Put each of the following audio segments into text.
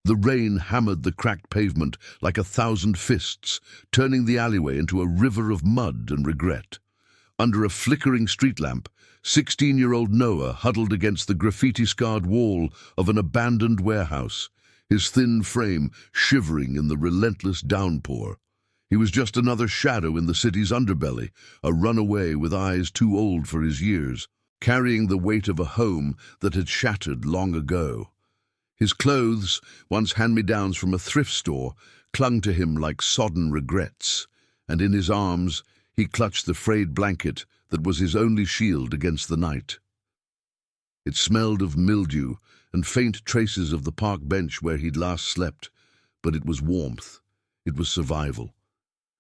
The rain hammered the cracked pavement like 1,000 fists, turning the alleyway into a river of mud and regret. Under a flickering street lamp, 16-year-old Noah huddled against the graffiti-scarred wall of an abandoned warehouse, his thin frame shivering in the relentless downpour. He was just another shadow in the city's underbelly, a runaway with eyes too old for his years, carrying the weight of a home that had shattered long ago. His clothes, once hand-me-downs from a thrift store, clung to him like sodden regrets, and in his arms he clutched the frayed blanket that was his only shield against the night. It smelled of mildew and faint traces of the park bench where he'd last slept, but it was warmth. It was survival.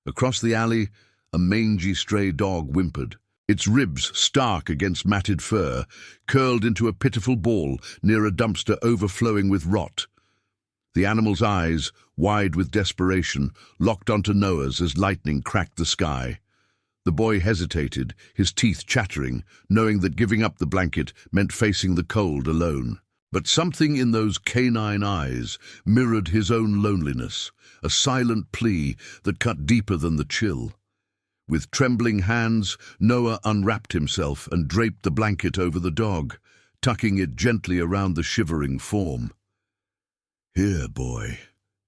Across the alley, a mangy stray dog whimpered, its ribs stark against matted fur, curled into a pitiful ball near a dumpster overflowing with rot. The animal's eyes, wide with desperation, locked onto Noah's as lightning cracked the sky. The boy hesitated, his teeth chattering, knowing that giving up the blanket meant facing the cold alone. But something in those canine eyes mirrored his own loneliness, a silent plea that cut deeper than the chill. With trembling hands, Noah unwrapped himself and draped the blanket over the dog, tucking it gently around the shivering form. "Here, boy,"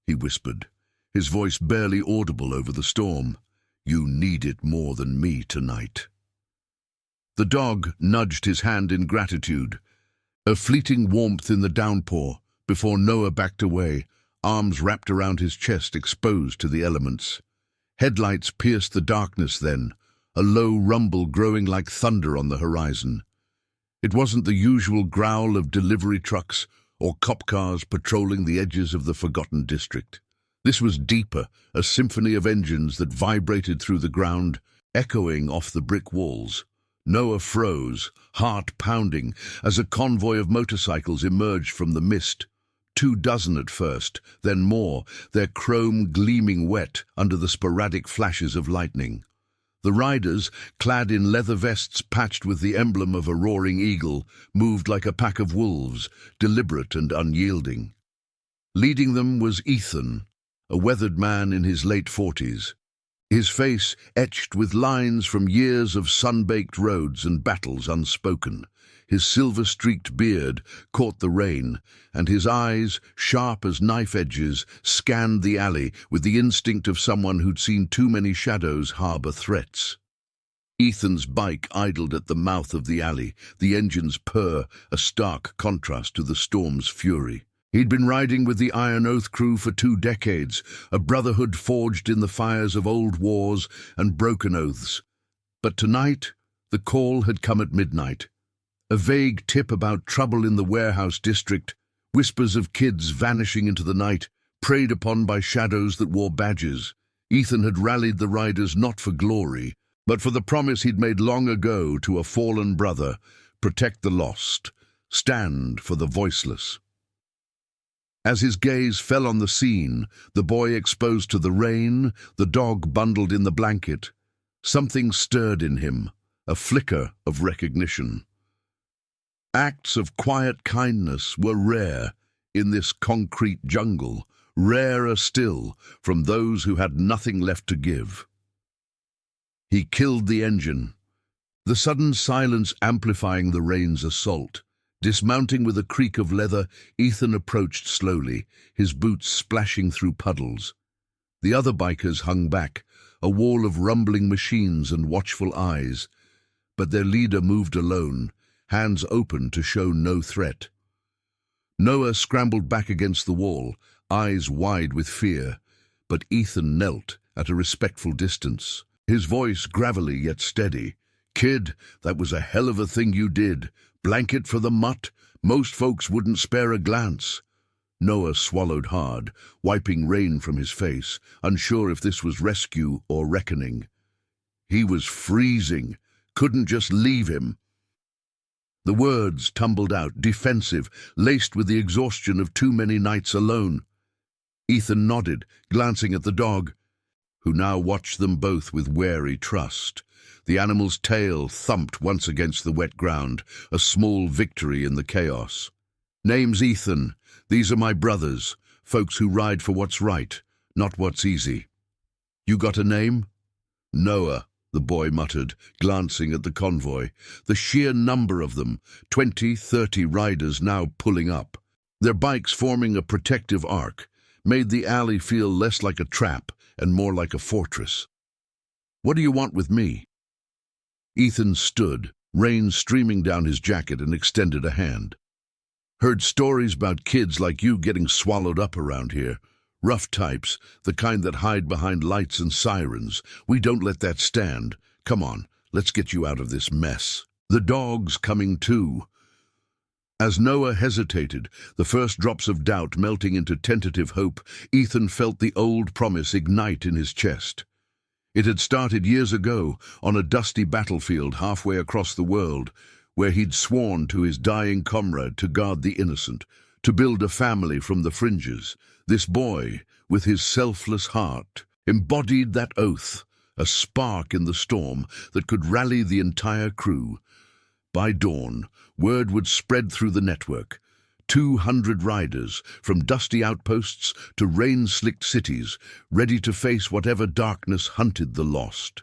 he whispered, his voice barely audible over the storm. "You need it more than me tonight." The dog nudged his hand in gratitude, a fleeting warmth in the downpour, before Noah backed away, arms wrapped around his chest exposed to the elements. Headlights pierced the darkness then, a low rumble growing like thunder on the horizon. It wasn't the usual growl of delivery trucks or cop cars patrolling the edges of the forgotten district. This was deeper, a symphony of engines that vibrated through the ground, echoing off the brick walls. Noah froze, heart pounding, as a convoy of motorcycles emerged from the mist. 24 at first, then more, their chrome gleaming wet under the sporadic flashes of lightning. The riders, clad in leather vests patched with the emblem of a roaring eagle, moved like a pack of wolves, deliberate and unyielding. Leading them was Ethan, a weathered man in his late 40s. His face etched with lines from years of sun-baked roads and battles unspoken. His silver-streaked beard caught the rain, and his eyes, sharp as knife edges, scanned the alley with the instinct of someone who'd seen too many shadows harbor threats. Ethan's bike idled at the mouth of the alley, the engine's purr a stark contrast to the storm's fury. He'd been riding with the Iron Oath crew for 2 decades, a brotherhood forged in the fires of old wars and broken oaths. But tonight, the call had come at midnight. A vague tip about trouble in the warehouse district, whispers of kids vanishing into the night, preyed upon by shadows that wore badges. Ethan had rallied the riders not for glory, but for the promise he'd made long ago to a fallen brother: protect the lost, stand for the voiceless. As his gaze fell on the scene, the boy exposed to the rain, the dog bundled in the blanket, something stirred in him, a flicker of recognition. Acts of quiet kindness were rare in this concrete jungle, rarer still from those who had nothing left to give. He killed the engine, the sudden silence amplifying the rain's assault. Dismounting with a creak of leather, Ethan approached slowly, his boots splashing through puddles. The other bikers hung back, a wall of rumbling machines and watchful eyes, but their leader moved alone, hands open to show no threat. Noah scrambled back against the wall, eyes wide with fear, but Ethan knelt at a respectful distance, his voice gravelly yet steady. "Kid, that was a hell of a thing you did. Blanket for the mutt? Most folks wouldn't spare a glance." Noah swallowed hard, wiping rain from his face, unsure if this was rescue or reckoning. He was freezing, couldn't just leave him. The words tumbled out, defensive, laced with the exhaustion of too many nights alone. Ethan nodded, glancing at the dog, who now watched them both with wary trust. The animal's tail thumped once against the wet ground, a small victory in the chaos. "Name's Ethan. These are my brothers. folks who ride for what's right, not what's easy. You got a name? Noah, the boy muttered, glancing at the convoy. The sheer number of them, 20, 30 riders now pulling up. Their bikes forming a protective arc, made the alley feel less like a trap and more like a fortress. What do you want with me? Ethan stood, rain streaming down his jacket, and extended a hand. Heard stories about kids like you getting swallowed up around here. Rough types, the kind that hide behind lights and sirens. We don't let that stand. Come on, let's get you out of this mess. The dog's coming too. As Noah hesitated, the first drops of doubt melting into tentative hope, Ethan felt the old promise ignite in his chest. It had started years ago, on a dusty battlefield halfway across the world, where he'd sworn to his dying comrade to guard the innocent, to build a family from the fringes. This boy, with his selfless heart, embodied that oath, a spark in the storm that could rally the entire crew. By dawn, word would spread through the network. 200 riders, from dusty outposts to rain-slicked cities, ready to face whatever darkness hunted the lost.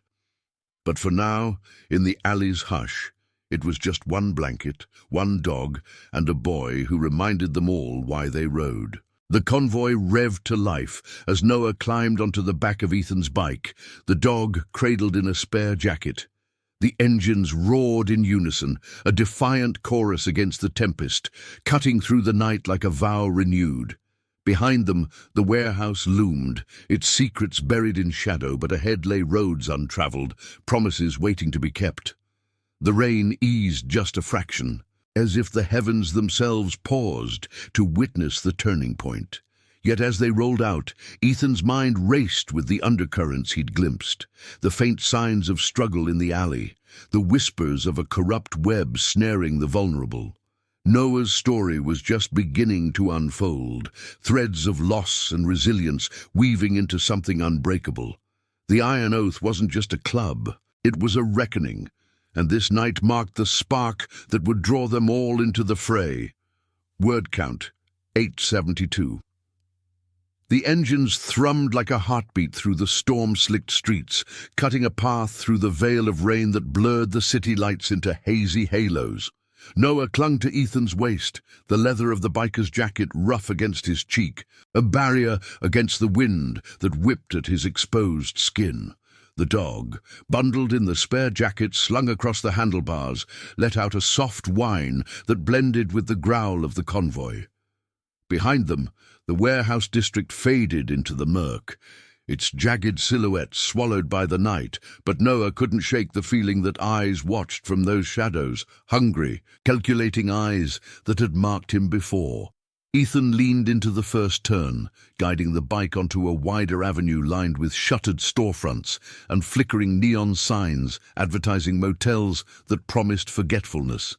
But for now, in the alley's hush, it was just one blanket, one dog, and a boy who reminded them all why they rode. The convoy revved to life as Noah climbed onto the back of Ethan's bike, the dog cradled in a spare jacket. The engines roared in unison, a defiant chorus against the tempest, cutting through the night like a vow renewed. Behind them, the warehouse loomed, its secrets buried in shadow, but ahead lay roads untraveled, promises waiting to be kept. The rain eased just a fraction, as if the heavens themselves paused to witness the turning point. Yet as they rolled out, Ethan's mind raced with the undercurrents he'd glimpsed, the faint signs of struggle in the alley, the whispers of a corrupt web snaring the vulnerable. Noah's story was just beginning to unfold, threads of loss and resilience weaving into something unbreakable. The Iron Oath wasn't just a club, it was a reckoning, and this night marked the spark that would draw them all into the fray. Word count, 872. The engines thrummed like a heartbeat through the storm-slicked streets, cutting a path through the veil of rain that blurred the city lights into hazy halos. Noah clung to Ethan's waist, the leather of the biker's jacket rough against his cheek, a barrier against the wind that whipped at his exposed skin. The dog, bundled in the spare jacket slung across the handlebars, let out a soft whine that blended with the growl of the convoy. Behind them, the warehouse district faded into the murk, its jagged silhouette swallowed by the night, but Noah couldn't shake the feeling that eyes watched from those shadows, hungry, calculating eyes that had marked him before. Ethan leaned into the first turn, guiding the bike onto a wider avenue lined with shuttered storefronts and flickering neon signs advertising motels that promised forgetfulness.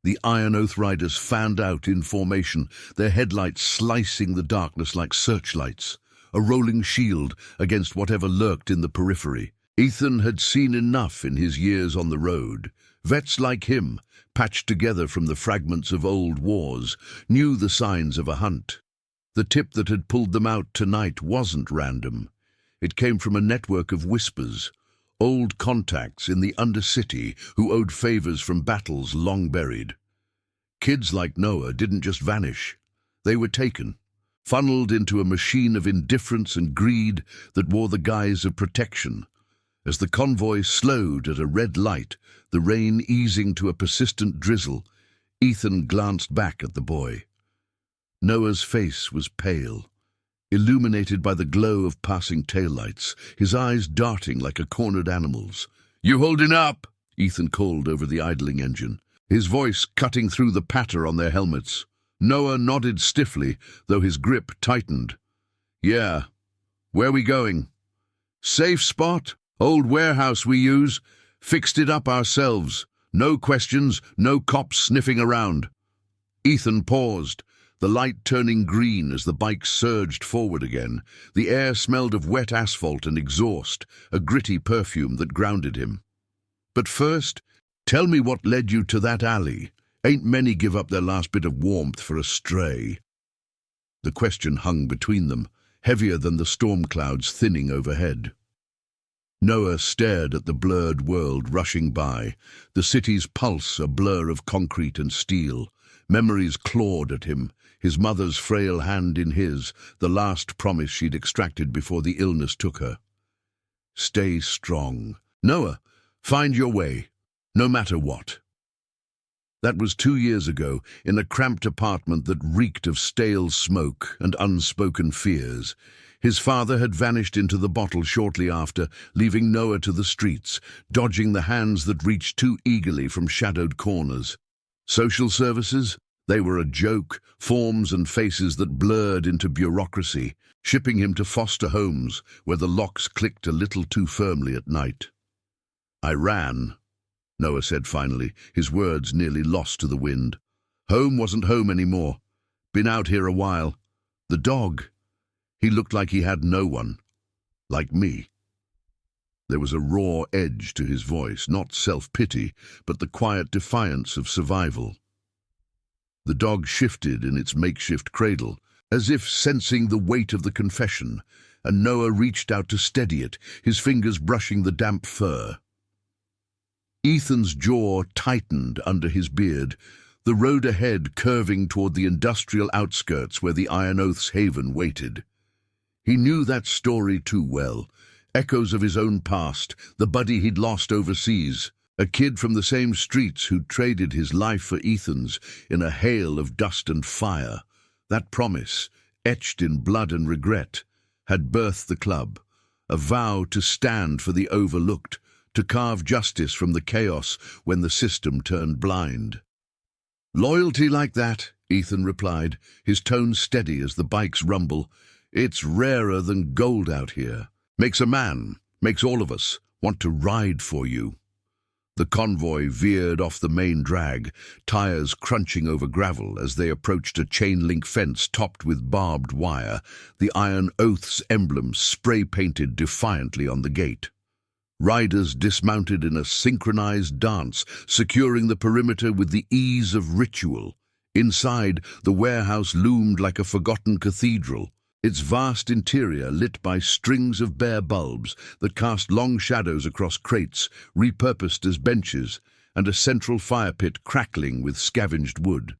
The Iron Oath riders fanned out in formation, their headlights slicing the darkness like searchlights, a rolling shield against whatever lurked in the periphery. Ethan had seen enough in his years on the road. Vets like him, patched together from the fragments of old wars, knew the signs of a hunt. The tip that had pulled them out tonight wasn't random. It came from a network of whispers, old contacts in the Undercity who owed favors from battles long buried. Kids like Noah didn't just vanish. They were taken, funneled into a machine of indifference and greed that wore the guise of protection. As the convoy slowed at a red light, the rain easing to a persistent drizzle, Ethan glanced back at the boy. Noah's face was pale, illuminated by the glow of passing taillights, his eyes darting like a cornered animal's. "You holding up?" Ethan called over the idling engine, his voice cutting through the patter on their helmets. Noah nodded stiffly, though his grip tightened. "Yeah. Where we going?" "Safe spot. Old warehouse we use. Fixed it up ourselves. No questions, no cops sniffing around." Ethan paused, the light turning green as the bike surged forward again. The air smelled of wet asphalt and exhaust, a gritty perfume that grounded him. "But first, tell me what led you to that alley. Ain't many give up their last bit of warmth for a stray." The question hung between them, heavier than the storm clouds thinning overhead. Noah stared at the blurred world rushing by, the city's pulse a blur of concrete and steel. Memories clawed at him, his mother's frail hand in his, the last promise she'd extracted before the illness took her. Stay strong. Noah, find your way, no matter what. That was 2 years ago, in a cramped apartment that reeked of stale smoke and unspoken fears. His father had vanished into the bottle shortly after, leaving Noah to the streets, dodging the hands that reached too eagerly from shadowed corners. Social services? They were a joke, forms and faces that blurred into bureaucracy, shipping him to foster homes where the locks clicked a little too firmly at night. I ran, Noah said finally, his words nearly lost to the wind. Home wasn't home anymore. Been out here a while. The dog. He looked like he had no one. Like me. There was a raw edge to his voice, not self-pity, but the quiet defiance of survival. The dog shifted in its makeshift cradle, as if sensing the weight of the confession, and Noah reached out to steady it, his fingers brushing the damp fur. Ethan's jaw tightened under his beard, the road ahead curving toward the industrial outskirts where the Iron Oath's haven waited. He knew that story too well, echoes of his own past, the buddy he'd lost overseas, a kid from the same streets who'd traded his life for Ethan's in a hail of dust and fire. That promise, etched in blood and regret, had birthed the club, a vow to stand for the overlooked, to carve justice from the chaos when the system turned blind. Loyalty like that, Ethan replied, his tone steady as the bike's rumble. It's rarer than gold out here. Makes a man, makes all of us, want to ride for you. The convoy veered off the main drag, tires crunching over gravel as they approached a chain-link fence topped with barbed wire, the Iron Oath's emblem spray-painted defiantly on the gate. Riders dismounted in a synchronized dance, securing the perimeter with the ease of ritual. Inside, the warehouse loomed like a forgotten cathedral, its vast interior lit by strings of bare bulbs that cast long shadows across crates, repurposed as benches, and a central fire pit crackling with scavenged wood.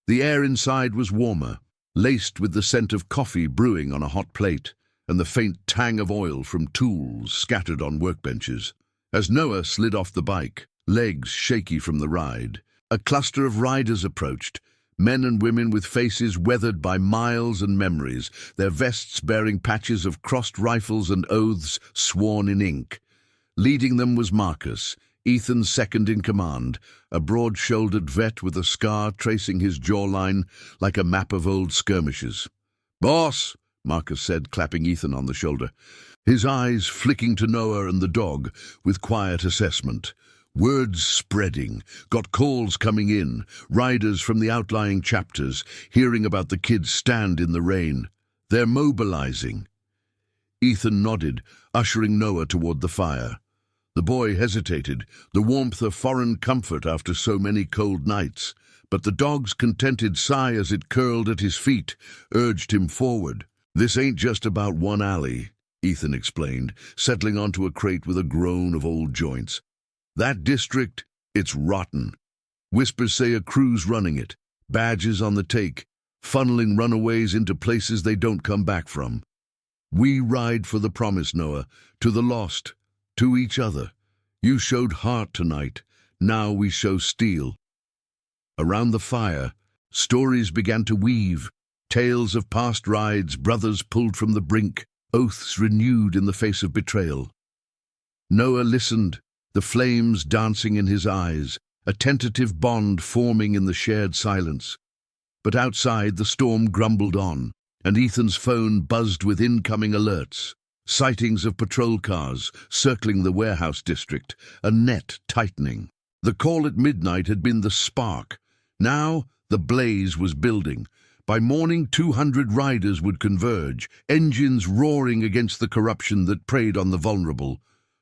The air inside was warmer, laced with the scent of coffee brewing on a hot plate, and the faint tang of oil from tools scattered on workbenches. As Noah slid off the bike, legs shaky from the ride, a cluster of riders approached, men and women with faces weathered by miles and memories, their vests bearing patches of crossed rifles and oaths sworn in ink. Leading them was Marcus, Ethan's second in command, a broad-shouldered vet with a scar tracing his jawline like a map of old skirmishes. "Boss," Marcus said, clapping Ethan on the shoulder, his eyes flicking to Noah and the dog with quiet assessment. Words spreading, got calls coming in, riders from the outlying chapters, hearing about the kids' stand in the rain. They're mobilizing. Ethan nodded, ushering Noah toward the fire. The boy hesitated, the warmth of foreign comfort after so many cold nights, but the dog's contented sigh as it curled at his feet urged him forward. "This ain't just about one alley," Ethan explained, settling onto a crate with a groan of old joints. "That district, it's rotten. Whispers say a crew's running it, badges on the take, funneling runaways into places they don't come back from. We ride for the promise, Noah, to the lost, to each other. You showed heart tonight, now we show steel." Around the fire, stories began to weave, tales of past rides, brothers pulled from the brink, oaths renewed in the face of betrayal. Noah listened, the flames dancing in his eyes, a tentative bond forming in the shared silence. But outside, the storm grumbled on, and Ethan's phone buzzed with incoming alerts, sightings of patrol cars circling the warehouse district, a net tightening. The call at midnight had been the spark. Now, the blaze was building. By morning, 200 riders would converge, engines roaring against the corruption that preyed on the vulnerable.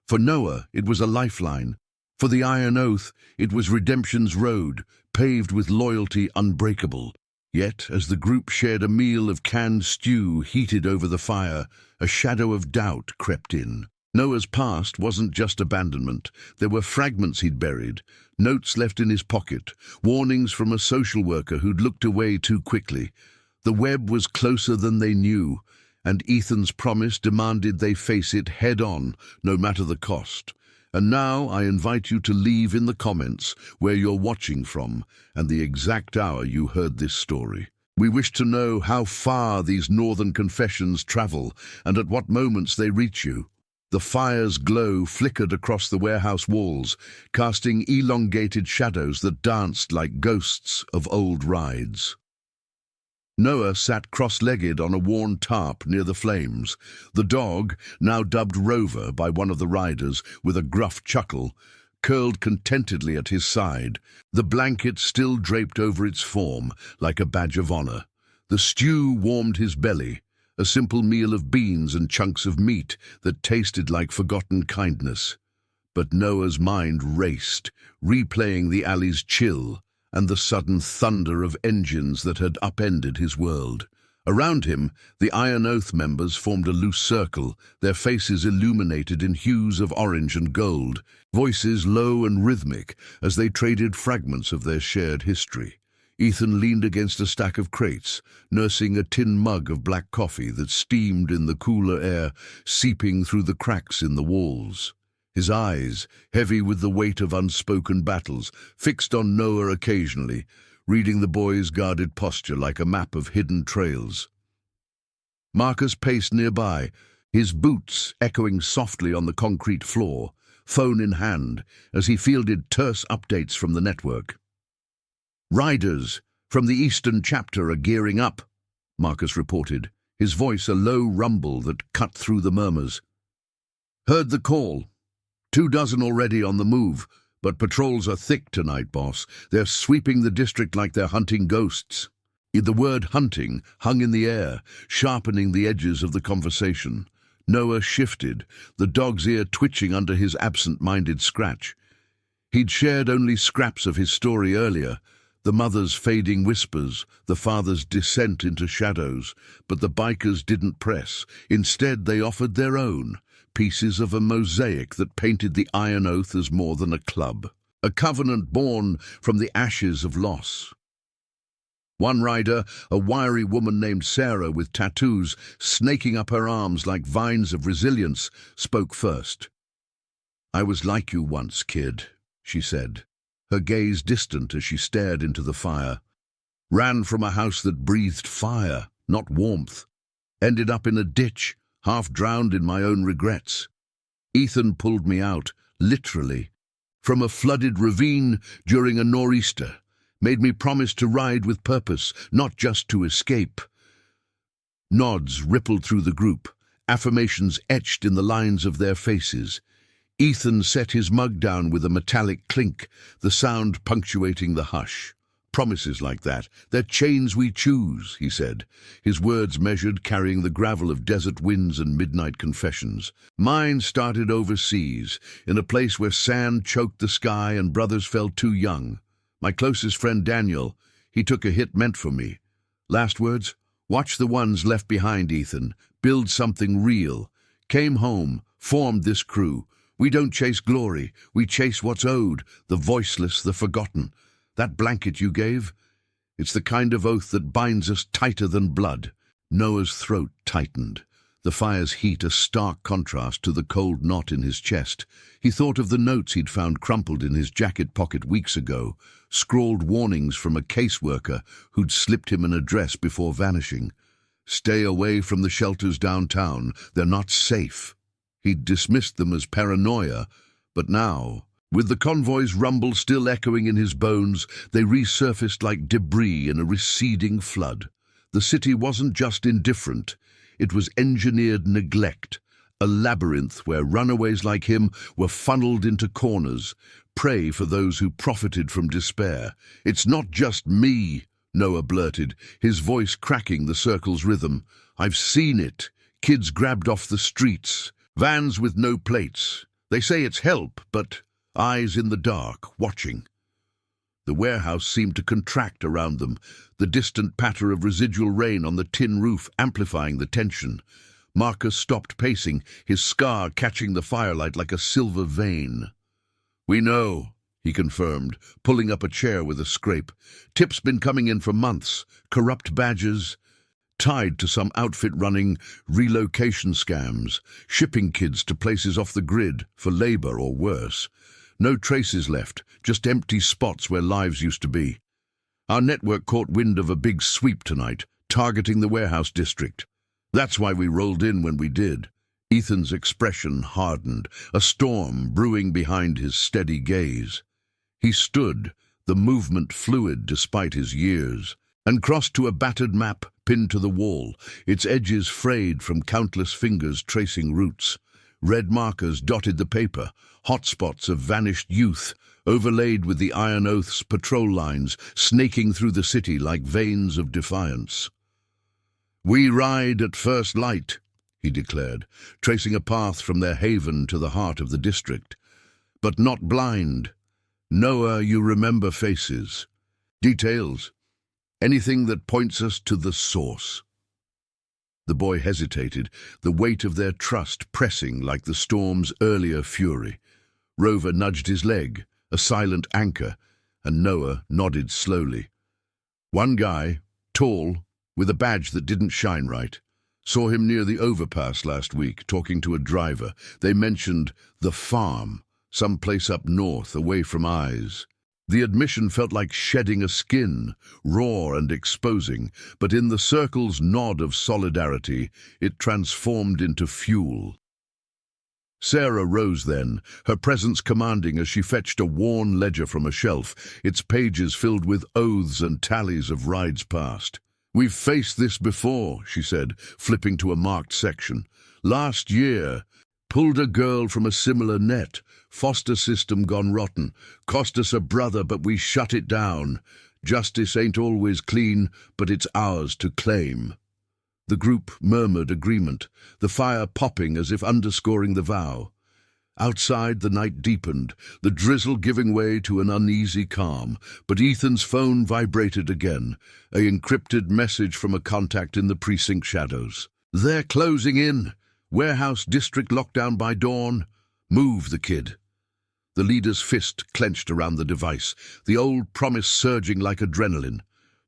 For Noah, it was a lifeline. For the Iron Oath, it was redemption's road, paved with loyalty unbreakable. Yet, as the group shared a meal of canned stew heated over the fire, a shadow of doubt crept in. Noah's past wasn't just abandonment. There were fragments he'd buried, notes left in his pocket, warnings from a social worker who'd looked away too quickly. The web was closer than they knew, and Ethan's promise demanded they face it head-on, no matter the cost. And now I invite you to leave in the comments where you're watching from and the exact hour you heard this story. We wish to know how far these northern confessions travel and at what moments they reach you. The fire's glow flickered across the warehouse walls, casting elongated shadows that danced like ghosts of old rides. Noah sat cross-legged on a worn tarp near the flames. The dog, now dubbed Rover by one of the riders with a gruff chuckle, curled contentedly at his side, the blanket still draped over its form like a badge of honor. The stew warmed his belly, a simple meal of beans and chunks of meat that tasted like forgotten kindness. But Noah's mind raced, replaying the alley's chill and the sudden thunder of engines that had upended his world. Around him, the Iron Oath members formed a loose circle, their faces illuminated in hues of orange and gold, voices low and rhythmic as they traded fragments of their shared history. Ethan leaned against a stack of crates, nursing a tin mug of black coffee that steamed in the cooler air seeping through the cracks in the walls. His eyes, heavy with the weight of unspoken battles, fixed on Noah occasionally, reading the boy's guarded posture like a map of hidden trails. Marcus paced nearby, his boots echoing softly on the concrete floor, phone in hand, as he fielded terse updates from the network. "Riders from the Eastern Chapter are gearing up," Marcus reported, his voice a low rumble that cut through the murmurs. "Heard the call. 24 already on the move, but patrols are thick tonight, boss. They're sweeping the district like they're hunting ghosts." The word hunting hung in the air, sharpening the edges of the conversation. Noah shifted, the dog's ear twitching under his absent-minded scratch. He'd shared only scraps of his story earlier, the mother's fading whispers, the father's descent into shadows, but the bikers didn't press. Instead, they offered their own, pieces of a mosaic that painted the Iron Oath as more than a club, a covenant born from the ashes of loss. One rider, a wiry woman named Sarah with tattoos snaking up her arms like vines of resilience, spoke first. "I was like you once, kid," she said, her gaze distant as she stared into the fire. "Ran from a house that breathed fire, not warmth. Ended up in a ditch, half drowned in my own regrets. Ethan pulled me out, literally, from a flooded ravine during a nor'easter, made me promise to ride with purpose, not just to escape." Nods rippled through the group, affirmations etched in the lines of their faces. Ethan set his mug down with a metallic clink, the sound punctuating the hush. "Promises like that, they're chains we choose," he said, his words measured, carrying the gravel of desert winds and midnight confessions. "Mine started overseas, in a place where sand choked the sky and brothers felt too young. My closest friend Daniel, he took a hit meant for me. Last words, watch the ones left behind, Ethan. Build something real. Came home, formed this crew. We don't chase glory, we chase what's owed, the voiceless, the forgotten. That blanket you gave, it's the kind of oath that binds us tighter than blood." Noah's throat tightened, the fire's heat a stark contrast to the cold knot in his chest. He thought of the notes he'd found crumpled in his jacket pocket weeks ago, scrawled warnings from a caseworker who'd slipped him an address before vanishing. "Stay away from the shelters downtown, they're not safe." He'd dismissed them as paranoia, but now, with the convoy's rumble still echoing in his bones, they resurfaced like debris in a receding flood. The city wasn't just indifferent, it was engineered neglect, a labyrinth where runaways like him were funneled into corners, prey for those who profited from despair. "It's not just me," Noah blurted, his voice cracking the circle's rhythm. "I've seen it. Kids grabbed off the streets, vans with no plates. They say it's help, but eyes in the dark, watching." The warehouse seemed to contract around them, the distant patter of residual rain on the tin roof amplifying the tension. Marcus stopped pacing, his scar catching the firelight like a silver vein. "We know," he confirmed, pulling up a chair with a scrape. "Tips been coming in for months, corrupt badges, tied to some outfit running relocation scams, shipping kids to places off the grid for labor or worse. No traces left, just empty spots where lives used to be. Our network caught wind of a big sweep tonight, targeting the warehouse district. That's why we rolled in when we did." Ethan's expression hardened, a storm brewing behind his steady gaze. He stood, the movement fluid despite his years, and crossed to a battered map pinned to the wall, its edges frayed from countless fingers tracing routes. Red markers dotted the paper, hotspots of vanished youth, overlaid with the Iron Oath's patrol lines snaking through the city like veins of defiance. "We ride at first light," he declared, tracing a path from their haven to the heart of the district. "But not blind. Noah, you remember faces. Details. Anything that points us to the source." The boy hesitated, the weight of their trust pressing like the storm's earlier fury. Rover nudged his leg, a silent anchor, and Noah nodded slowly. "One guy, tall, with a badge that didn't shine right. Saw him near the overpass last week, talking to a driver. They mentioned the farm, some place up north, away from eyes." The admission felt like shedding a skin, raw and exposing, but in the circle's nod of solidarity, it transformed into fuel. Sarah rose then, her presence commanding as she fetched a worn ledger from a shelf, its pages filled with oaths and tallies of rides past. "We've faced this before," she said, flipping to a marked section. "Last year, pulled a girl from a similar net. Foster system gone rotten. Cost us a brother, but we shut it down. Justice ain't always clean, but it's ours to claim." The group murmured agreement, the fire popping as if underscoring the vow. Outside, the night deepened, the drizzle giving way to an uneasy calm, but Ethan's phone vibrated again, a encrypted message from a contact in the precinct shadows. "They're closing in. Warehouse district lockdown by dawn. Move the kid." The leader's fist clenched around the device, the old promise surging like adrenaline.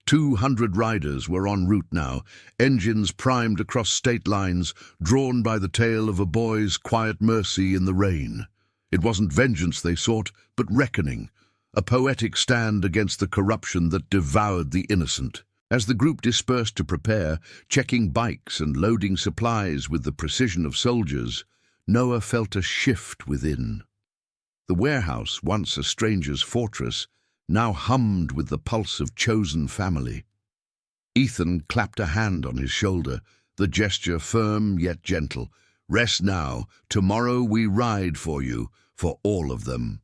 200 riders were en route now, engines primed across state lines, drawn by the tale of a boy's quiet mercy in the rain. It wasn't vengeance they sought, but reckoning, a poetic stand against the corruption that devoured the innocent. As the group dispersed to prepare, checking bikes and loading supplies with the precision of soldiers, Noah felt a shift within. The warehouse, once a stranger's fortress, now hummed with the pulse of chosen family. Ethan clapped a hand on his shoulder, the gesture firm yet gentle. "Rest now. Tomorrow we ride for you, for all of them."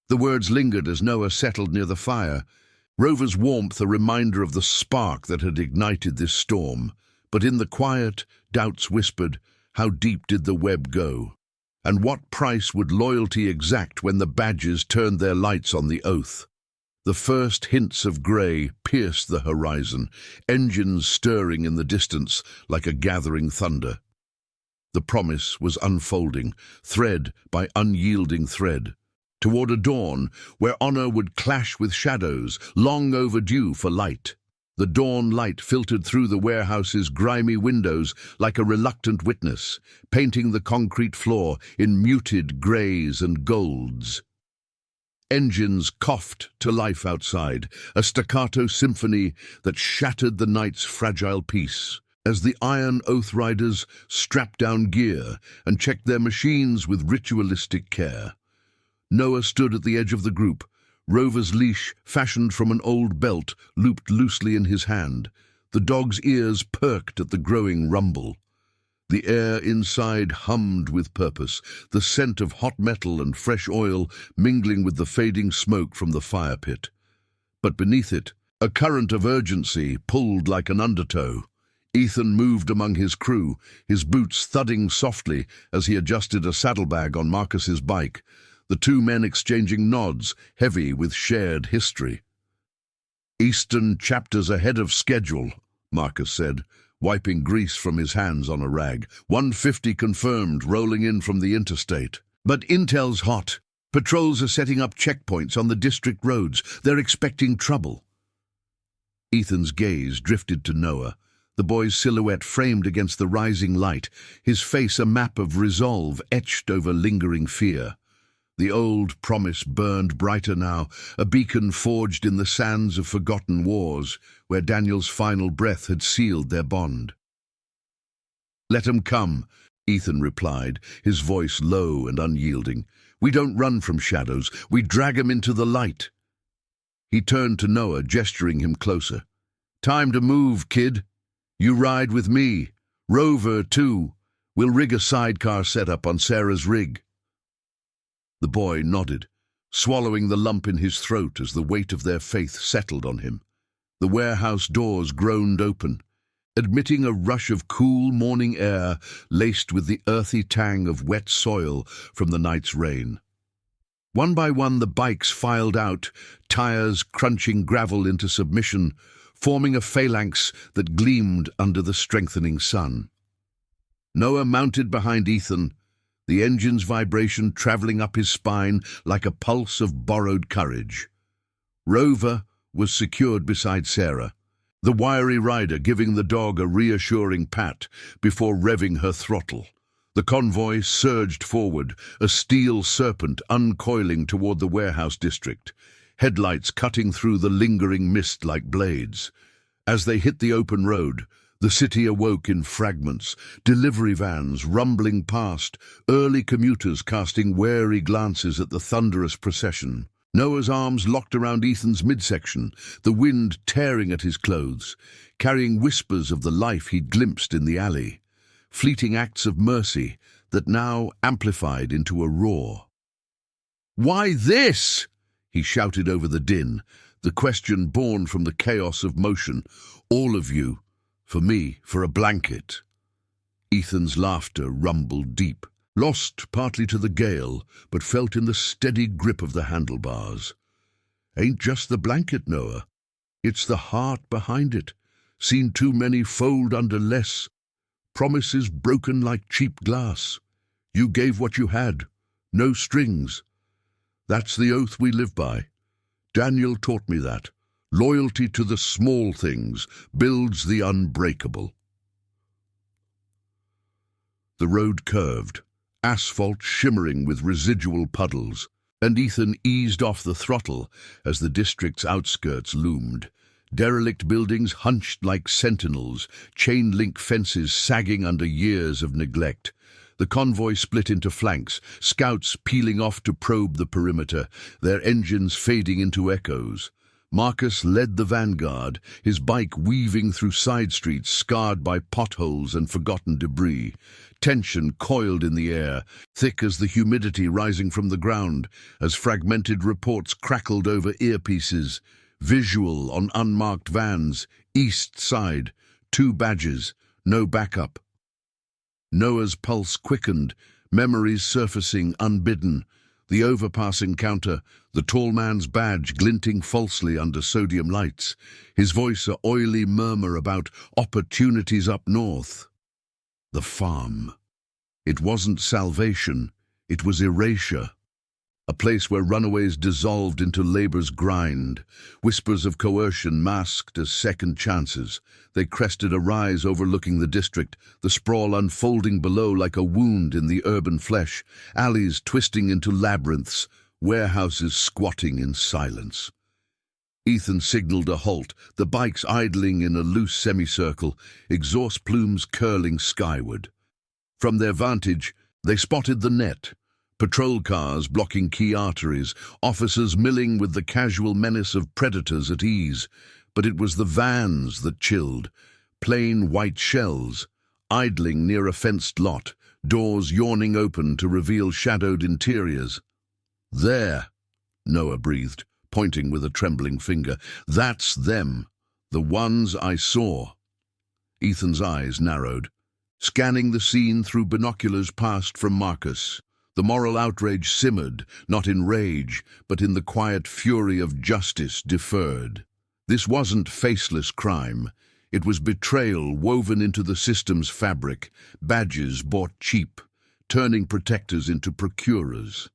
The words lingered as Noah settled near the fire, Rover's warmth a reminder of the spark that had ignited this storm. But in the quiet, doubts whispered, how deep did the web go? And what price would loyalty exact when the badges turned their lights on the oath? The first hints of grey pierced the horizon, engines stirring in the distance like a gathering thunder. The promise was unfolding, thread by unyielding thread, toward a dawn where honor would clash with shadows, long overdue for light. The dawn light filtered through the warehouse's grimy windows like a reluctant witness, painting the concrete floor in muted greys and golds. Engines coughed to life outside, a staccato symphony that shattered the night's fragile peace, as the Iron Oath riders strapped down gear and checked their machines with ritualistic care. Noah stood at the edge of the group, Rover's leash, fashioned from an old belt, looped loosely in his hand. The dog's ears perked at the growing rumble. The air inside hummed with purpose, the scent of hot metal and fresh oil mingling with the fading smoke from the fire pit. But beneath it, a current of urgency pulled like an undertow. Ethan moved among his crew, his boots thudding softly as he adjusted a saddlebag on Marcus's bike, the two men exchanging nods, heavy with shared history. "Eastern chapters ahead of schedule," Marcus said, wiping grease from his hands on a rag. 150 confirmed, rolling in from the interstate. "But intel's hot. Patrols are setting up checkpoints on the district roads. They're expecting trouble." Ethan's gaze drifted to Noah, the boy's silhouette framed against the rising light, his face a map of resolve etched over lingering fear. The old promise burned brighter now, a beacon forged in the sands of forgotten wars, where Daniel's final breath had sealed their bond. "Let 'em come," Ethan replied, his voice low and unyielding. "We don't run from shadows, we drag 'em into the light." He turned to Noah, gesturing him closer. "Time to move, kid. You ride with me. Rover, too. We'll rig a sidecar setup on Sarah's rig." The boy nodded, swallowing the lump in his throat as the weight of their faith settled on him. The warehouse doors groaned open, admitting a rush of cool morning air laced with the earthy tang of wet soil from the night's rain. One by one the bikes filed out, tires crunching gravel into submission, forming a phalanx that gleamed under the strengthening sun. Noah mounted behind Ethan, the engine's vibration traveling up his spine like a pulse of borrowed courage. Rover was secured beside Sarah, the wiry rider giving the dog a reassuring pat before revving her throttle. The convoy surged forward, a steel serpent uncoiling toward the warehouse district, headlights cutting through the lingering mist like blades. As they hit the open road, the city awoke in fragments, delivery vans rumbling past, early commuters casting wary glances at the thunderous procession. Noah's arms locked around Ethan's midsection, the wind tearing at his clothes, carrying whispers of the life he'd glimpsed in the alley, fleeting acts of mercy that now amplified into a roar. "Why this?" he shouted over the din, the question born from the chaos of motion. "All of you. For me, for a blanket." Ethan's laughter rumbled deep, lost partly to the gale, but felt in the steady grip of the handlebars. "Ain't just the blanket, Noah. It's the heart behind it. Seen too many fold under less. Promises broken like cheap glass. You gave what you had. No strings. That's the oath we live by. Daniel taught me that. Loyalty to the small things builds the unbreakable." The road curved, asphalt shimmering with residual puddles, and Ethan eased off the throttle as the district's outskirts loomed. Derelict buildings hunched like sentinels, chain-link fences sagging under years of neglect. The convoy split into flanks, scouts peeling off to probe the perimeter, their engines fading into echoes. Marcus led the vanguard, his bike weaving through side streets scarred by potholes and forgotten debris. Tension coiled in the air, thick as the humidity rising from the ground, as fragmented reports crackled over earpieces. Visual on unmarked vans, east side, 2 badges, no backup. Noah's pulse quickened, memories surfacing unbidden. The overpass encounter, the tall man's badge glinting falsely under sodium lights, his voice a oily murmur about opportunities up north. The farm. It wasn't salvation, it was erasure. A place where runaways dissolved into labor's grind, whispers of coercion masked as second chances. They crested a rise overlooking the district, the sprawl unfolding below like a wound in the urban flesh, alleys twisting into labyrinths, warehouses squatting in silence. Ethan signaled a halt, the bikes idling in a loose semicircle, exhaust plumes curling skyward. From their vantage, they spotted the net. Patrol cars blocking key arteries, officers milling with the casual menace of predators at ease. But it was the vans that chilled, plain white shells, idling near a fenced lot, doors yawning open to reveal shadowed interiors. "There," Noah breathed, pointing with a trembling finger. "That's them, the ones I saw." Ethan's eyes narrowed, scanning the scene through binoculars passed from Marcus. The moral outrage simmered, not in rage, but in the quiet fury of justice deferred. This wasn't faceless crime. It was betrayal woven into the system's fabric, badges bought cheap, turning protectors into procurers.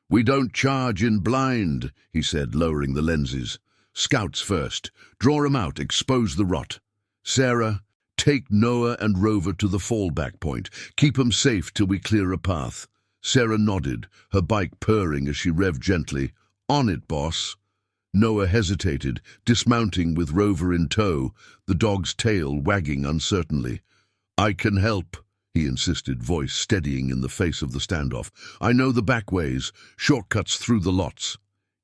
"We don't charge in blind," he said, lowering the lenses. "Scouts first. Draw 'em out, expose the rot. Sarah, take Noah and Rover to the fallback point. Keep 'em safe till we clear a path." Sarah nodded, her bike purring as she revved gently. "On it, boss." Noah hesitated, dismounting with Rover in tow, the dog's tail wagging uncertainly. "I can help," he insisted, voice steadying in the face of the standoff. "I know the back ways, shortcuts through the lots."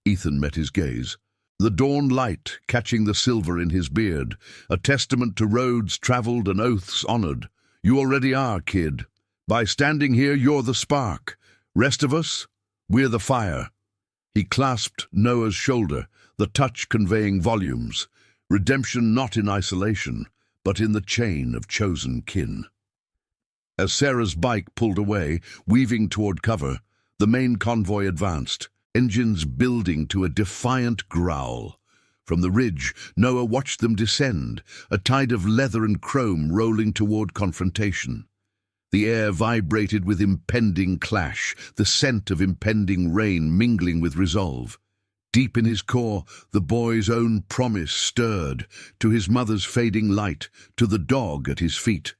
Ethan met his gaze. The dawn light catching the silver in his beard, a testament to roads traveled and oaths honored. "You already are, kid. By standing here, you're the spark. Rest of us, we're the fire." He clasped Noah's shoulder, the touch conveying volumes. Redemption not in isolation, but in the chain of chosen kin. As Sarah's bike pulled away, weaving toward cover, the main convoy advanced, engines building to a defiant growl. From the ridge, Noah watched them descend, a tide of leather and chrome rolling toward confrontation. The air vibrated with impending clash, the scent of impending rain mingling with resolve. Deep in his core, the boy's own promise stirred, to his mother's fading light, to the dog at his feet,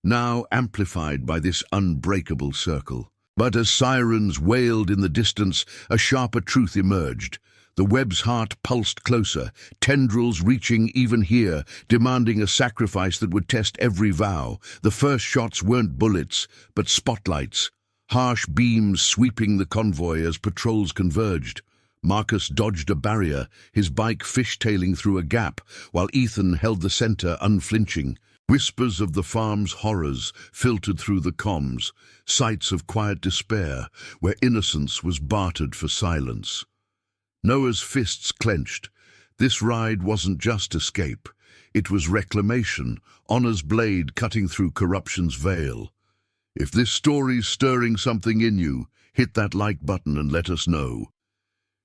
now amplified by this unbreakable circle. But as sirens wailed in the distance, a sharper truth emerged. The web's heart pulsed closer, tendrils reaching even here, demanding a sacrifice that would test every vow. The first shots weren't bullets, but spotlights, harsh beams sweeping the convoy as patrols converged. Marcus dodged a barrier, his bike fishtailing through a gap, while Ethan held the center unflinching. Whispers of the farm's horrors filtered through the comms, sights of quiet despair, where innocence was bartered for silence. Noah's fists clenched. This ride wasn't just escape. It was reclamation, honor's blade cutting through corruption's veil. If this story's stirring something in you, hit that like button and let us know.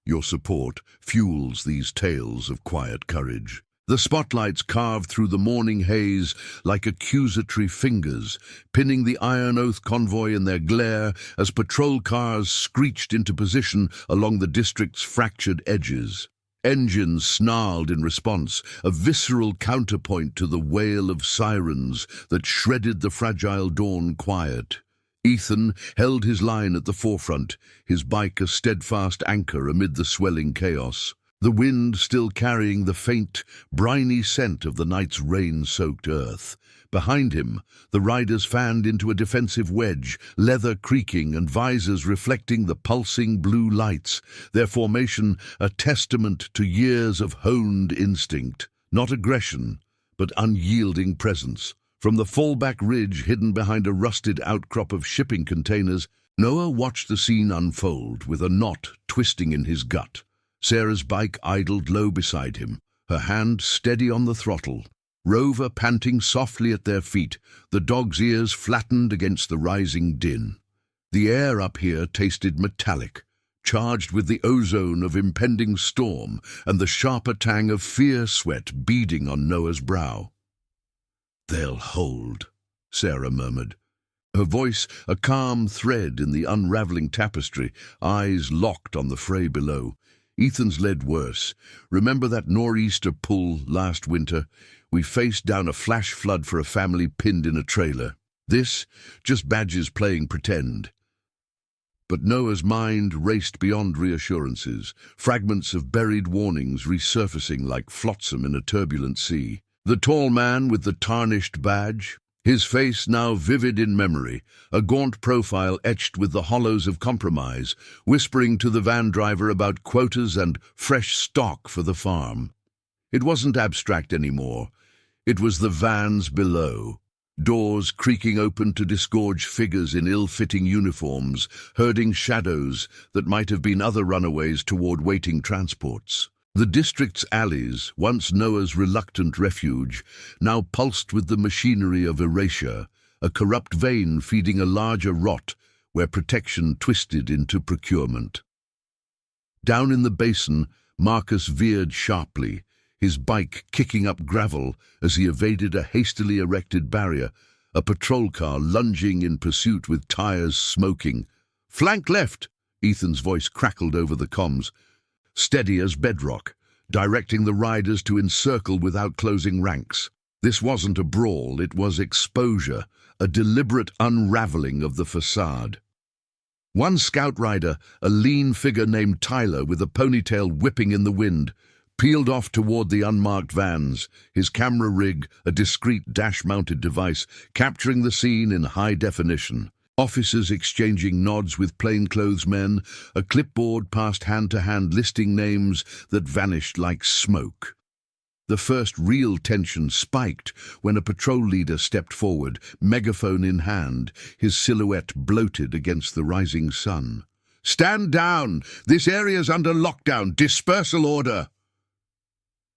Your support fuels these tales of quiet courage. The spotlights carved through the morning haze like accusatory fingers, pinning the Iron Oath convoy in their glare as patrol cars screeched into position along the district's fractured edges. Engines snarled in response, a visceral counterpoint to the wail of sirens that shredded the fragile dawn quiet. Ethan held his line at the forefront, his bike a steadfast anchor amid the swelling chaos. The wind still carrying the faint, briny scent of the night's rain-soaked earth. Behind him, the riders fanned into a defensive wedge, leather creaking and visors reflecting the pulsing blue lights, their formation a testament to years of honed instinct, not aggression, but unyielding presence. From the fallback ridge hidden behind a rusted outcrop of shipping containers, Noah watched the scene unfold with a knot twisting in his gut. Sarah's bike idled low beside him, her hand steady on the throttle. Rover panting softly at their feet, the dog's ears flattened against the rising din. The air up here tasted metallic, charged with the ozone of impending storm and the sharper tang of fear sweat beading on Noah's brow. "They'll hold," Sarah murmured. Her voice a calm thread in the unraveling tapestry, eyes locked on the fray below. Ethan's led worse. "Remember that nor'easter pull last winter? We faced down a flash flood for a family pinned in a trailer. This, just badges playing pretend." But Noah's mind raced beyond reassurances, fragments of buried warnings resurfacing like flotsam in a turbulent sea. The tall man with the tarnished badge, his face now vivid in memory, a gaunt profile etched with the hollows of compromise, whispering to the van driver about quotas and fresh stock for the farm. It wasn't abstract anymore. It was the vans below, doors creaking open to disgorge figures in ill-fitting uniforms, herding shadows that might have been other runaways toward waiting transports. The district's alleys, once Noah's reluctant refuge, now pulsed with the machinery of erasure, a corrupt vein feeding a larger rot where protection twisted into procurement. Down in the basin, Marcus veered sharply, his bike kicking up gravel as he evaded a hastily erected barrier, a patrol car lunging in pursuit with tires smoking. "Flank left!" Ethan's voice crackled over the comms, steady as bedrock, directing the riders to encircle without closing ranks. This wasn't a brawl, it was exposure, a deliberate unraveling of the facade. One scout rider, a lean figure named Tyler with a ponytail whipping in the wind, peeled off toward the unmarked vans, his camera rig, a discreet dash-mounted device, capturing the scene in high definition. Officers exchanging nods with plainclothes men, a clipboard passed hand-to-hand listing names that vanished like smoke. The first real tension spiked when a patrol leader stepped forward, megaphone in hand, his silhouette bloated against the rising sun. "Stand down! This area's under lockdown! Dispersal order!"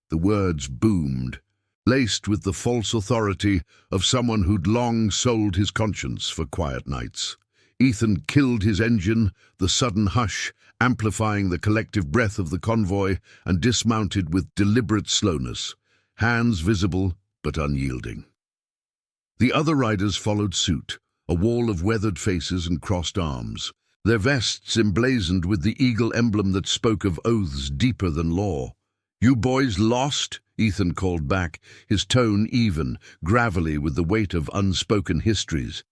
The words boomed, laced with the false authority of someone who'd long sold his conscience for quiet nights. Ethan killed his engine, the sudden hush amplifying the collective breath of the convoy, and dismounted with deliberate slowness, hands visible but unyielding. The other riders followed suit, a wall of weathered faces and crossed arms, their vests emblazoned with the eagle emblem that spoke of oaths deeper than law. "You boys lost?" Ethan called back, his tone even, gravelly with the weight of unspoken histories.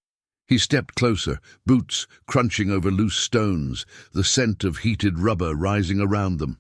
He stepped closer, boots crunching over loose stones, the scent of heated rubber rising around them.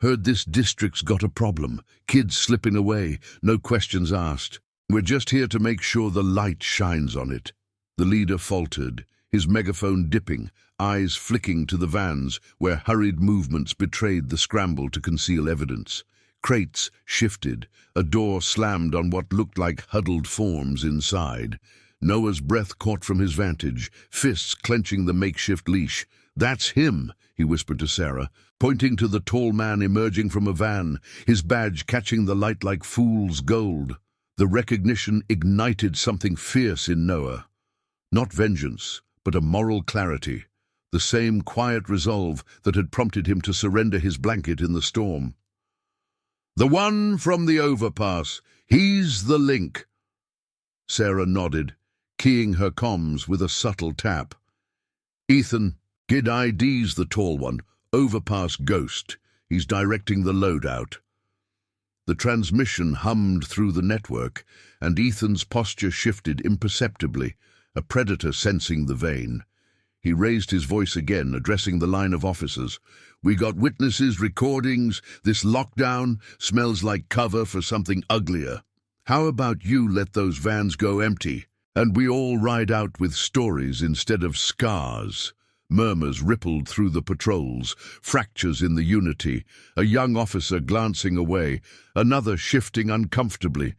"Heard this district's got a problem. Kids slipping away, no questions asked. We're just here to make sure the light shines on it." The leader faltered, his megaphone dipping, eyes flicking to the vans where hurried movements betrayed the scramble to conceal evidence. Crates shifted, a door slammed on what looked like huddled forms inside. Noah's breath caught from his vantage, fists clenching the makeshift leash. "That's him," he whispered to Sarah, pointing to the tall man emerging from a van, his badge catching the light like fool's gold. The recognition ignited something fierce in Noah. Not vengeance, but a moral clarity, the same quiet resolve that had prompted him to surrender his blanket in the storm. "The one from the overpass. He's the link." Sarah nodded, keying her comms with a subtle tap. "Ethan, Gid ID's the tall one. Overpass ghost. He's directing the loadout." The transmission hummed through the network, and Ethan's posture shifted imperceptibly, a predator sensing the vein. He raised his voice again, addressing the line of officers. "We got witnesses, recordings. This lockdown smells like cover for something uglier. How about you let those vans go empty, and we all ride out with stories instead of scars?" Murmurs rippled through the patrols, fractures in the unity, a young officer glancing away, another shifting uncomfortably,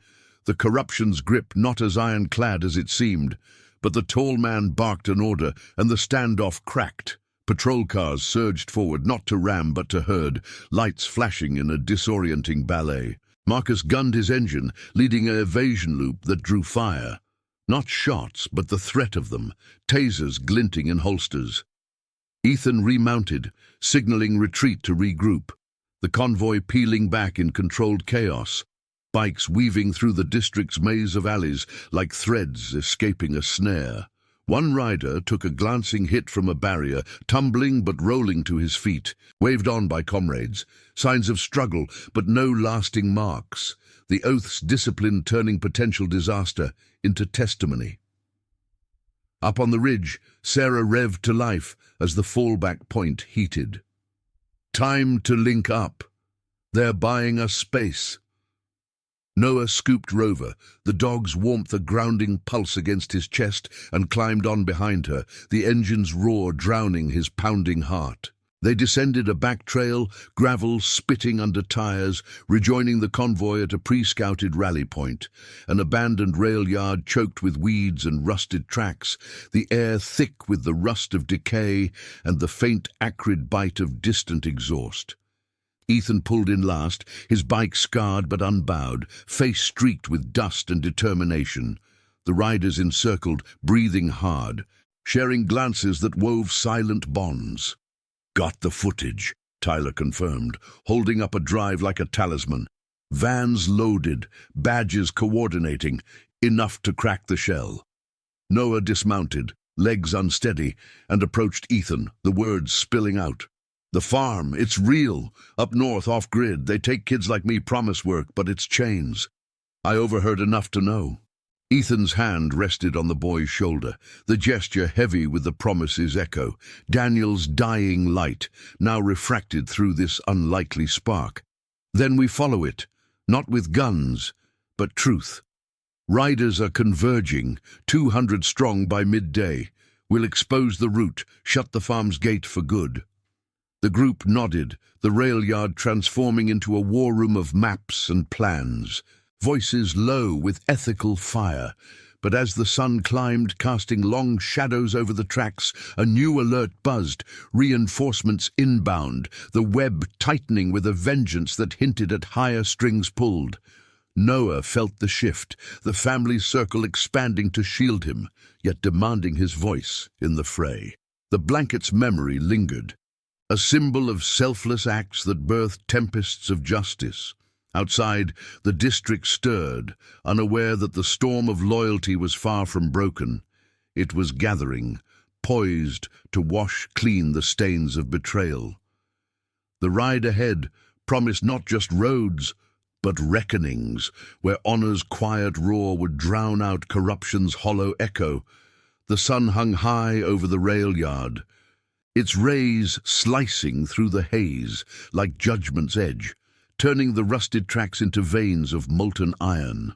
the corruption's grip not as ironclad as it seemed. But the tall man barked an order, and the standoff cracked. Patrol cars surged forward, not to ram but to herd, lights flashing in a disorienting ballet. Marcus gunned his engine, leading an evasion loop that drew fire. Not shots, but the threat of them, tasers glinting in holsters. Ethan remounted, signaling retreat to regroup, the convoy peeling back in controlled chaos, bikes weaving through the district's maze of alleys like threads escaping a snare. One rider took a glancing hit from a barrier, tumbling but rolling to his feet, waved on by comrades. Signs of struggle, but no lasting marks. The oath's discipline turning potential disaster into testimony. Up on the ridge, Sarah revved to life as the fallback point heated. "Time to link up. They're buying us space." Noah scooped Rover, the dog's warmth a grounding pulse against his chest, and climbed on behind her, the engine's roar drowning his pounding heart. They descended a back trail, gravel spitting under tires, rejoining the convoy at a pre-scouted rally point, an abandoned rail yard choked with weeds and rusted tracks, the air thick with the rust of decay and the faint acrid bite of distant exhaust. Ethan pulled in last, his bike scarred but unbowed, face streaked with dust and determination. The riders encircled, breathing hard, sharing glances that wove silent bonds. "Got the footage," Tyler confirmed, holding up a drive like a talisman. Vans loaded, badges coordinating, enough to crack the shell. Noah dismounted, legs unsteady, and approached Ethan, the words spilling out. "The farm, it's real. Up north, off-grid, they take kids like me promise work, but it's chains. I overheard enough to know." Ethan's hand rested on the boy's shoulder, the gesture heavy with the promise's echo, Daniel's dying light, now refracted through this unlikely spark. "Then we follow it, not with guns, but truth. Riders are converging, 200 strong by midday. We'll expose the route, shut the farm's gate for good." The group nodded, the rail yard transforming into a war room of maps and plans, voices low with ethical fire. But as the sun climbed, casting long shadows over the tracks, a new alert buzzed, reinforcements inbound, the web tightening with a vengeance that hinted at higher strings pulled. Noah felt the shift, the family circle expanding to shield him, yet demanding his voice in the fray. The blanket's memory lingered, a symbol of selfless acts that birthed tempests of justice. Outside, the district stirred, unaware that the storm of loyalty was far from broken. It was gathering, poised to wash clean the stains of betrayal. The ride ahead promised not just roads, but reckonings, where honor's quiet roar would drown out corruption's hollow echo. The sun hung high over the rail yard, its rays slicing through the haze like judgment's edge, turning the rusted tracks into veins of molten iron.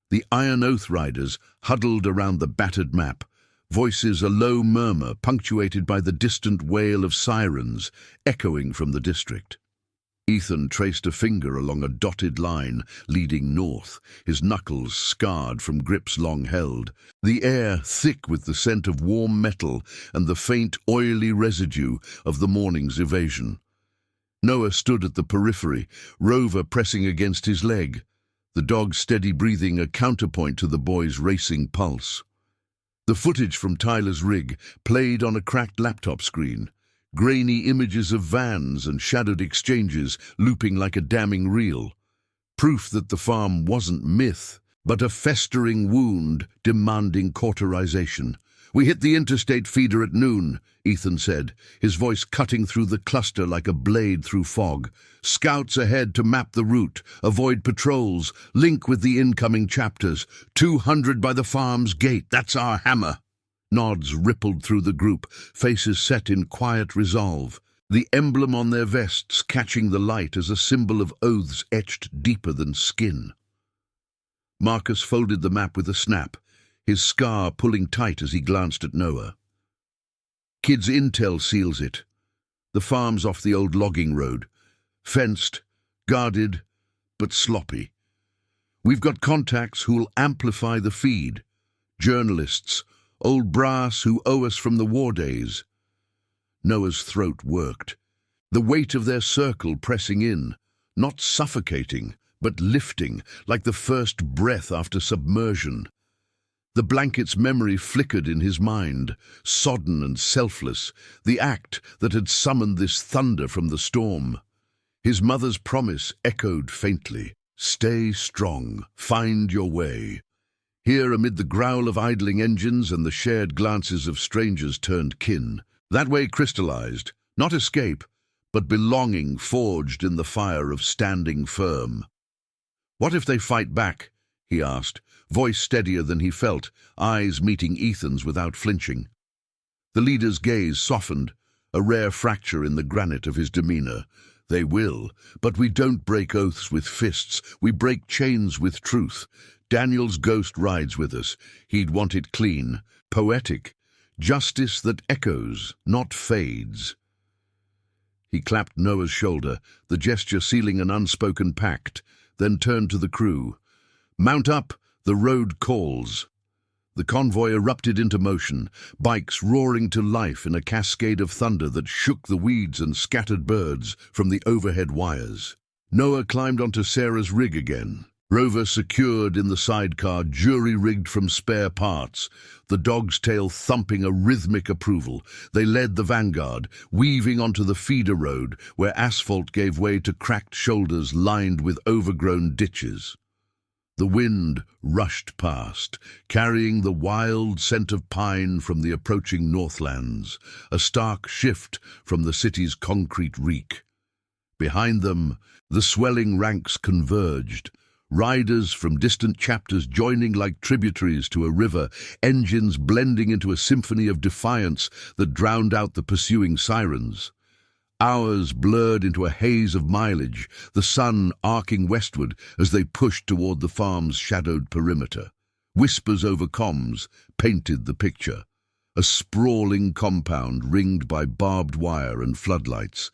The Iron Oath riders huddled around the battered map, voices a low murmur punctuated by the distant wail of sirens echoing from the district. Ethan traced a finger along a dotted line leading north, his knuckles scarred from grips long held, the air thick with the scent of warm metal and the faint, oily residue of the morning's evasion. Noah stood at the periphery, Rover pressing against his leg, the dog's steady breathing a counterpoint to the boy's racing pulse. The footage from Tyler's rig played on a cracked laptop screen, grainy images of vans and shadowed exchanges looping like a damning reel. Proof that the farm wasn't myth, but a festering wound demanding cauterization. "We hit the interstate feeder at noon," Ethan said, his voice cutting through the cluster like a blade through fog. "Scouts ahead to map the route, avoid patrols, link with the incoming chapters. 200 by the farm's gate, that's our hammer." Nods rippled through the group, faces set in quiet resolve, the emblem on their vests catching the light as a symbol of oaths etched deeper than skin. Marcus folded the map with a snap, his scar pulling tight as he glanced at Noah. "Kids' intel seals it. The farm's off the old logging road. Fenced, guarded, but sloppy. We've got contacts who'll amplify the feed. Journalists, old brass who owe us from the war days." Noah's throat worked, the weight of their circle pressing in, not suffocating, but lifting, like the first breath after submersion. The blanket's memory flickered in his mind, sodden and selfless, the act that had summoned this thunder from the storm. His mother's promise echoed faintly, "Stay strong, find your way." Here, amid the growl of idling engines and the shared glances of strangers turned kin, that way crystallized, not escape, but belonging forged in the fire of standing firm. "What if they fight back?" he asked, voice steadier than he felt, eyes meeting Ethan's without flinching. The leader's gaze softened, a rare fracture in the granite of his demeanor. "They will, but we don't break oaths with fists, we break chains with truth. Daniel's ghost rides with us. He'd want it clean, poetic, justice that echoes, not fades." He clapped Noah's shoulder, the gesture sealing an unspoken pact, then turned to the crew. "Mount up, the road calls." The convoy erupted into motion, bikes roaring to life in a cascade of thunder that shook the weeds and scattered birds from the overhead wires. Noah climbed onto Sarah's rig again, Rover secured in the sidecar, jury-rigged from spare parts, the dog's tail thumping a rhythmic approval. They led the vanguard, weaving onto the feeder road where asphalt gave way to cracked shoulders lined with overgrown ditches. The wind rushed past, carrying the wild scent of pine from the approaching Northlands, a stark shift from the city's concrete reek. Behind them, the swelling ranks converged, riders from distant chapters joining like tributaries to a river, engines blending into a symphony of defiance that drowned out the pursuing sirens. Hours blurred into a haze of mileage, the sun arcing westward as they pushed toward the farm's shadowed perimeter. Whispers over comms painted the picture. A sprawling compound ringed by barbed wire and floodlights.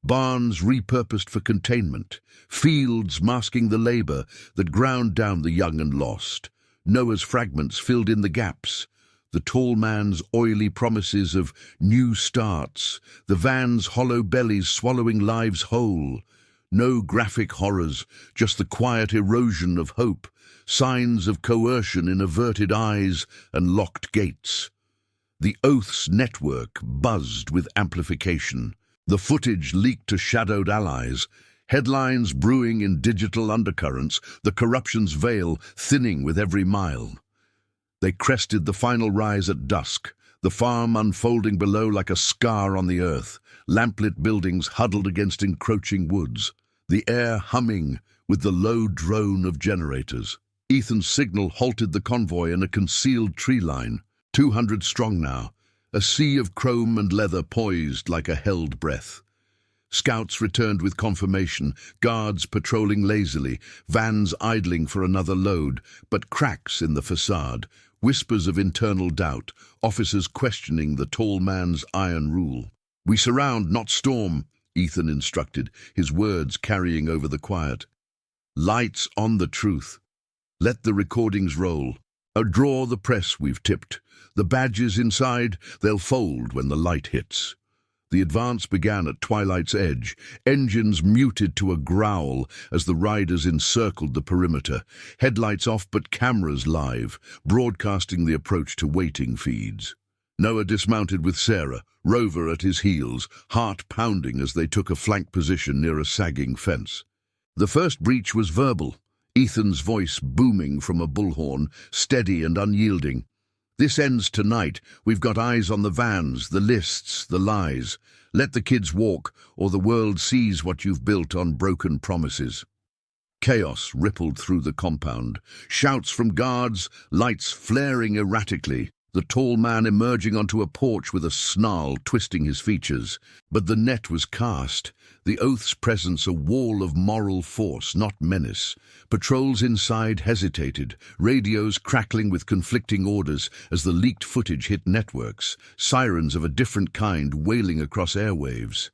Barns repurposed for containment, fields masking the labor that ground down the young and lost. Noah's fragments filled in the gaps, the tall man's oily promises of new starts, the van's hollow bellies swallowing lives whole. No graphic horrors, just the quiet erosion of hope, signs of coercion in averted eyes and locked gates. The oath's network buzzed with amplification. The footage leaked to shadowed allies, headlines brewing in digital undercurrents, the corruption's veil thinning with every mile. They crested the final rise at dusk, the farm unfolding below like a scar on the earth, lamplit buildings huddled against encroaching woods, the air humming with the low drone of generators. Ethan's signal halted the convoy in a concealed tree line, 200 strong now, a sea of chrome and leather poised like a held breath. Scouts returned with confirmation, guards patrolling lazily, vans idling for another load, but cracks in the facade, whispers of internal doubt, officers questioning the tall man's iron rule. "We surround, not storm," Ethan instructed, his words carrying over the quiet. "Lights on the truth. Let the recordings roll. Draw the press we've tipped. The badges inside, they'll fold when the light hits." The advance began at twilight's edge, engines muted to a growl as the riders encircled the perimeter, headlights off but cameras live, broadcasting the approach to waiting feeds. Noah dismounted with Sarah, Rover at his heels, heart pounding as they took a flank position near a sagging fence. The first breach was verbal, Ethan's voice booming from a bullhorn, steady and unyielding. "This ends tonight. We've got eyes on the vans, the lists, the lies. Let the kids walk, or the world sees what you've built on broken promises." Chaos rippled through the compound. Shouts from guards, lights flaring erratically, the tall man emerging onto a porch with a snarl twisting his features. But the net was cast, the oath's presence a wall of moral force, not menace. Patrols inside hesitated, radios crackling with conflicting orders as the leaked footage hit networks, sirens of a different kind wailing across airwaves.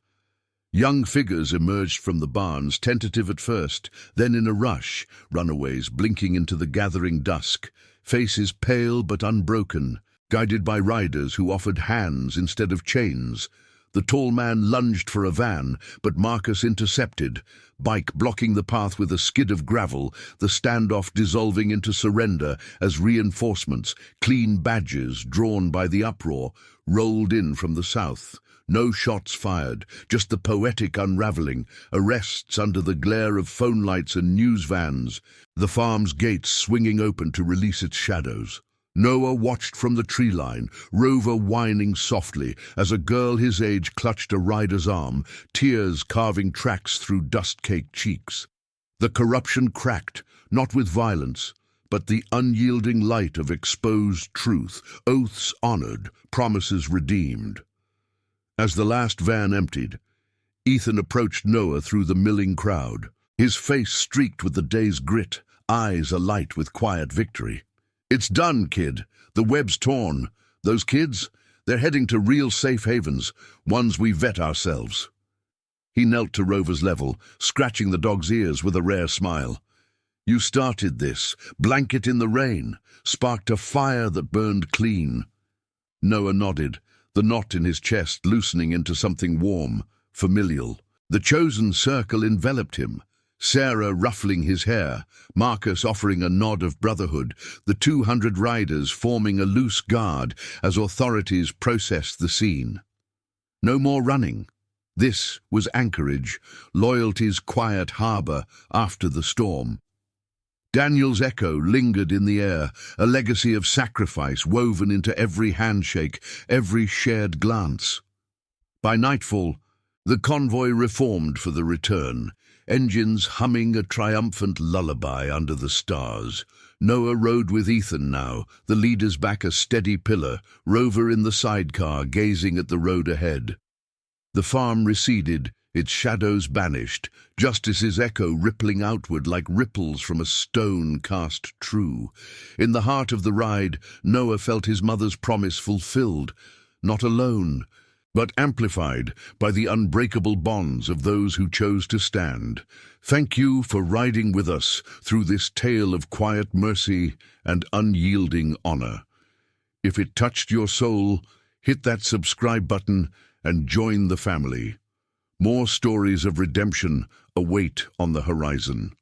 Young figures emerged from the barns, tentative at first, then in a rush, runaways blinking into the gathering dusk, faces pale but unbroken, guided by riders who offered hands instead of chains. The tall man lunged for a van, but Marcus intercepted, bike blocking the path with a skid of gravel, the standoff dissolving into surrender as reinforcements, clean badges drawn by the uproar, rolled in from the south. No shots fired, just the poetic unraveling, arrests under the glare of phone lights and news vans, the farm's gates swinging open to release its shadows. Noah watched from the tree line, Rover whining softly as a girl his age clutched a rider's arm, tears carving tracks through dust-caked cheeks. The corruption cracked, not with violence, but the unyielding light of exposed truth, oaths honored, promises redeemed. As the last van emptied, Ethan approached Noah through the milling crowd, his face streaked with the day's grit, eyes alight with quiet victory. "It's done, kid. The web's torn. Those kids, they're heading to real safe havens, ones we vet ourselves." He knelt to Rover's level, scratching the dog's ears with a rare smile. "You started this, blanket in the rain, sparked a fire that burned clean." Noah nodded, the knot in his chest loosening into something warm, familial. The chosen circle enveloped him, Sarah ruffling his hair, Marcus offering a nod of brotherhood, the 200 riders forming a loose guard as authorities processed the scene. No more running. This was Anchorage, loyalty's quiet harbour after the storm. Daniel's echo lingered in the air, a legacy of sacrifice woven into every handshake, every shared glance. By nightfall, the convoy reformed for the return, engines humming a triumphant lullaby under the stars. Noah rode with Ethan now, the leader's back a steady pillar, Rover in the sidecar gazing at the road ahead. The farm receded, its shadows banished, Justice's echo rippling outward like ripples from a stone cast true. In the heart of the ride, Noah felt his mother's promise fulfilled, not alone, but amplified by the unbreakable bonds of those who chose to stand. Thank you for riding with us through this tale of quiet mercy and unyielding honor. If it touched your soul, hit that subscribe button and join the family. More stories of redemption await on the horizon.